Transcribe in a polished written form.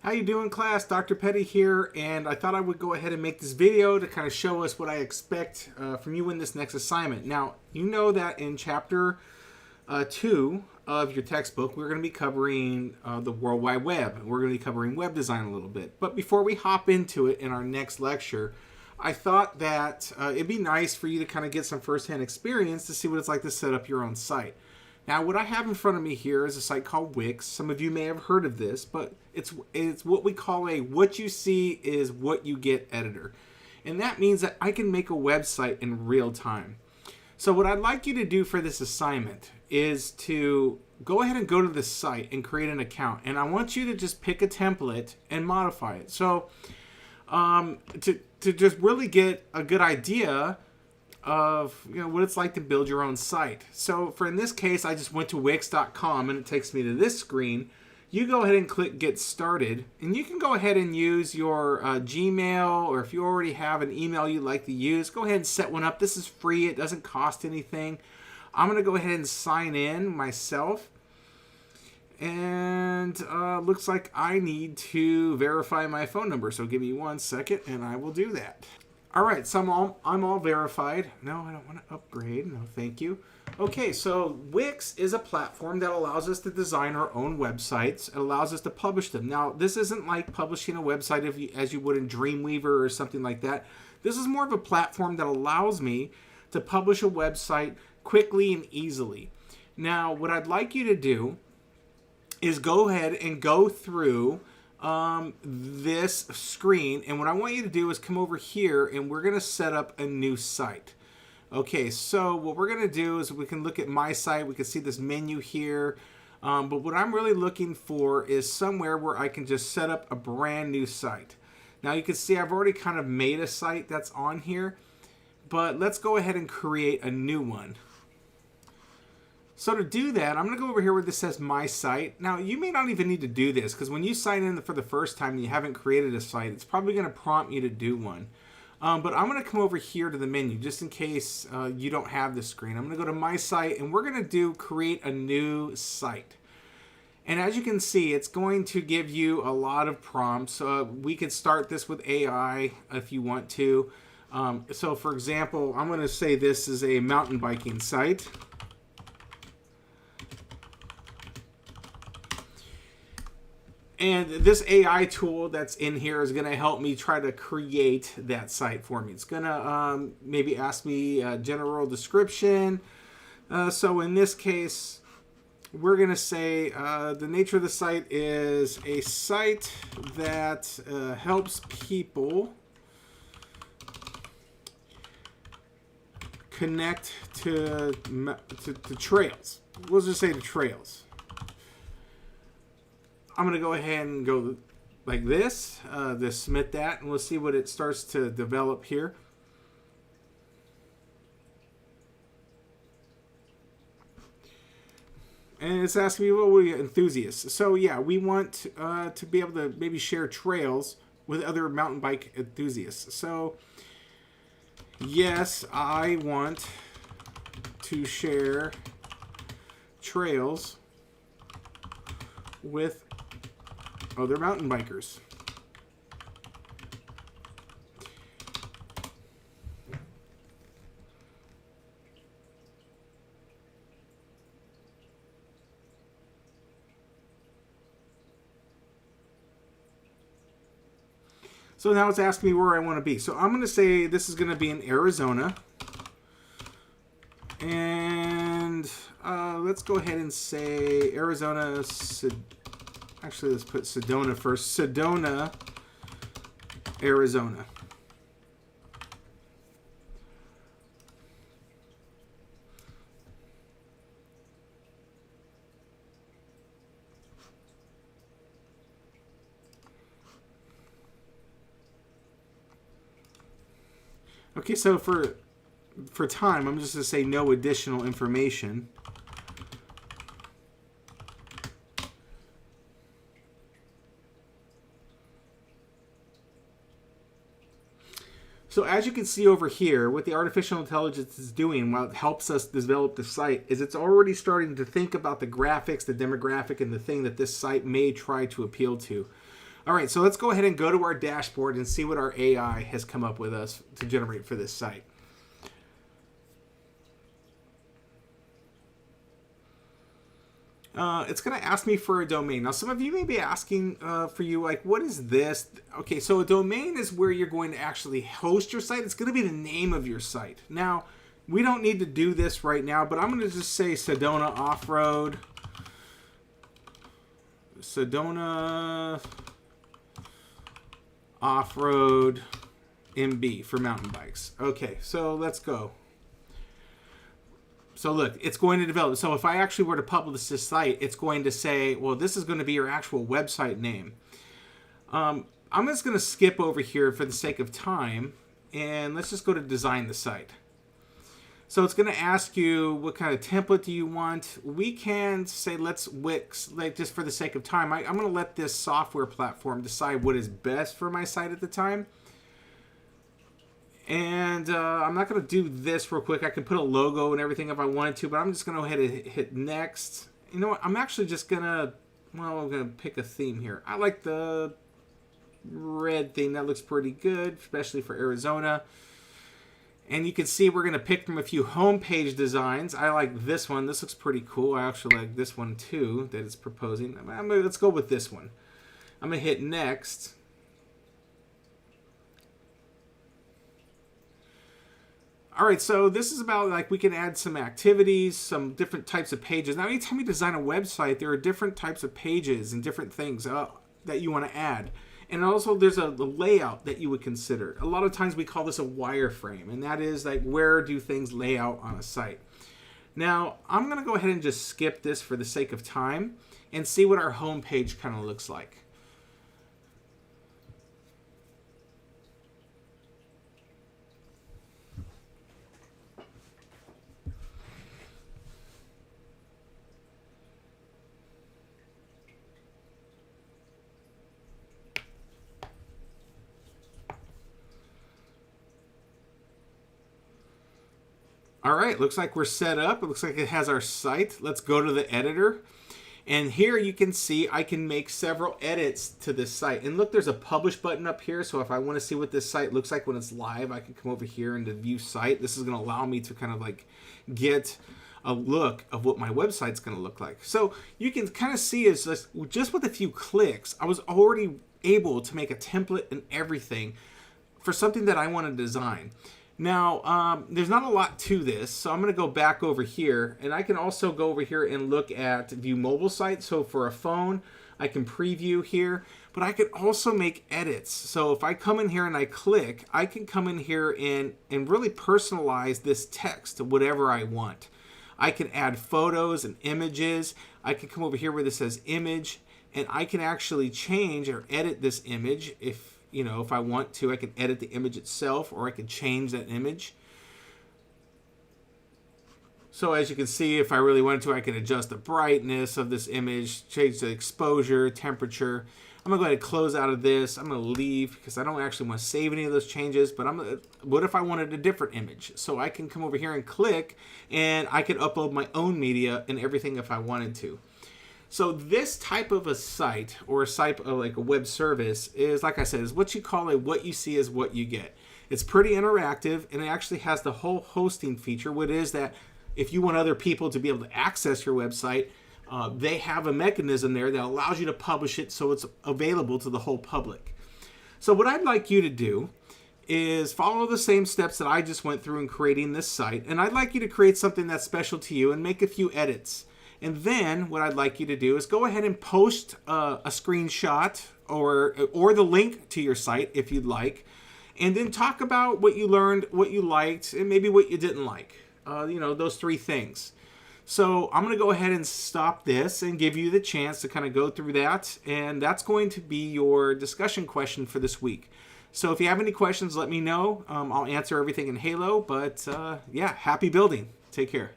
How you doing, class? Dr. Petty here, and I thought I would go ahead and make this video to kind of show us what I expect from you in this next assignment. Now, you know that in chapter 2 of your textbook, we're going to be covering the World Wide Web. We're going to be covering web design a little bit. But before we hop into it in our next lecture, I thought that it'd be nice for you to kind of get some firsthand experience to see what it's like to set up your own site. Now, what I have in front of me here is a site called Wix. Some of you may have heard of this, but it's what we call a what you see is what you get editor. And that means that I can make a website in real time. So what I'd like you to do for this assignment is to go ahead and go to the site and create an account. And I want you to just pick a template and modify it. So to just really get a good idea of what it's like to build your own site. So for in this case, I just went to wix.com and it takes me to this screen. You go ahead and click get started, and you can go ahead and use your Gmail, or if you already have an email you'd like to use, go ahead and set one up. This is free. It doesn't cost anything. I'm going to go ahead and sign in myself. And looks like I need to verify my phone number. So give me 1 second and I will do that. All right, so I'm all verified. No, I don't want to upgrade. No, thank you. Okay, so Wix is a platform that allows us to design our own websites. It allows us to publish them. Now, this isn't like publishing a website as you would in Dreamweaver or something like that. This is more of a platform that allows me to publish a website quickly and easily. Now, what I'd like you to do is go ahead and go through this screen, and what I want you to do is come over here and we're going to set up a new site. Okay, so what we're going to do is we can look at my site. We can see this menu here, but what I'm really looking for is somewhere where I can just set up a brand new site. Now you can see I've already kind of made a site that's on here, but let's go ahead and create a new one. So to do that, I'm going to go over here where this says My Site. Now, you may not even need to do this, because when you sign in for the first time and you haven't created a site, it's probably going to prompt you to do one. But I'm going to come over here to the menu, just in case you don't have this screen. I'm going to go to My Site, and we're going to do Create a New Site. And as you can see, it's going to give you a lot of prompts. We could start this with AI if you want to. So, for example, I'm going to say this is a mountain biking site. And this AI tool that's in here is going to help me try to create that site for me. It's going to maybe ask me a general description. So in this case, we're going to say the nature of the site is a site that helps people connect to trails. We'll just say to trails. I'm going to go ahead and go like this, submit that, and we'll see what it starts to develop here. And it's asking me, well, what are you enthusiasts? So yeah, we want to be able to maybe share trails with other mountain bike enthusiasts. So yes, I want to share trails with other mountain bikers. So now it's asking me where I want to be. So I'm going to say this is going to be in Arizona. And let's go ahead and say Arizona. Actually, let's put Sedona first. Sedona, Arizona. Okay, so for time, I'm just going to say no additional information. So as you can see over here, what the artificial intelligence is doing while it helps us develop the site is it's already starting to think about the graphics, the demographic, and the thing that this site may try to appeal to. All right, so let's go ahead and go to our dashboard and see what our AI has come up with us to generate for this site. It's going to ask me for a domain. Now, some of you may be asking for you, like, what is this? Okay, so a domain is where you're going to actually host your site. It's going to be the name of your site. Now, we don't need to do this right now, but I'm going to just say Sedona Off-Road. Sedona Off-Road MB for mountain bikes. Okay, so let's go. So look, it's going to develop. So if I actually were to publish this site, it's going to say, well, this is going to be your actual website name. I'm just going to skip over here for the sake of time, and let's just go to design the site. So it's going to ask you what kind of template do you want. We can say let's Wix, like just for the sake of time. I'm going to let this software platform decide what is best for my site at the time. And I'm not going to do this real quick. I can put a logo and everything if I wanted to, but I'm just going to go ahead and hit next. You know what? I'm actually just going to, well, I'm going to pick a theme here. I like the red theme. That looks pretty good, especially for Arizona. And you can see we're going to pick from a few homepage designs. I like this one. This looks pretty cool. I actually like this one too that it's proposing. Let's go with this one. I'm going to hit next. All right, so this is about, like, we can add some activities, some different types of pages. Now, anytime you design a website, there are different types of pages and different things that you want to add. And also, there's the layout that you would consider. A lot of times we call this a wireframe, and that is, like, where do things lay out on a site. Now, I'm going to go ahead and just skip this for the sake of time and see what our home page kind of looks like. All right, looks like we're set up. It looks like it has our site. Let's go to the editor. And here you can see I can make several edits to this site. And look, there's a publish button up here. So if I want to see what this site looks like when it's live, I can come over here into view site. This is going to allow me to kind of like get a look of what my website's going to look like. So you can kind of see is just with a few clicks, I was already able to make a template and everything for something that I want to design. Now, there's not a lot to this, so I'm going to go back over here, and I can also go over here and look at view mobile site. So for a phone, I can preview here, but I could also make edits. So if I come in here and I click, I can come in here and really personalize this text to whatever I want. I can add photos and images. I can come over here where this says image, and I can actually change or edit this image if I want to. I can edit the image itself, or I can change that image. So as you can see, if I really wanted to, I can adjust the brightness of this image, change the exposure, temperature. I'm going to go ahead and close out of this. I'm going to leave because I don't actually want to save any of those changes, but what if I wanted a different image? So I can come over here and click, and I can upload my own media and everything if I wanted to. So this type of a site, or a site of like a web service, is, like I said, is what you call what you see is what you get. It's pretty interactive, and it actually has the whole hosting feature, what is that if you want other people to be able to access your website, they have a mechanism there that allows you to publish it so it's available to the whole public. So what I'd like you to do is follow the same steps that I just went through in creating this site, and I'd like you to create something that's special to you and make a few edits. And then what I'd like you to do is go ahead and post a screenshot or the link to your site if you'd like, and then talk about what you learned, what you liked, and maybe what you didn't like. Those three things. So I'm going to go ahead and stop this and give you the chance to kind of go through that, and that's going to be your discussion question for this week. So if you have any questions, let me know. I'll answer everything in Halo, but yeah, happy building. Take care.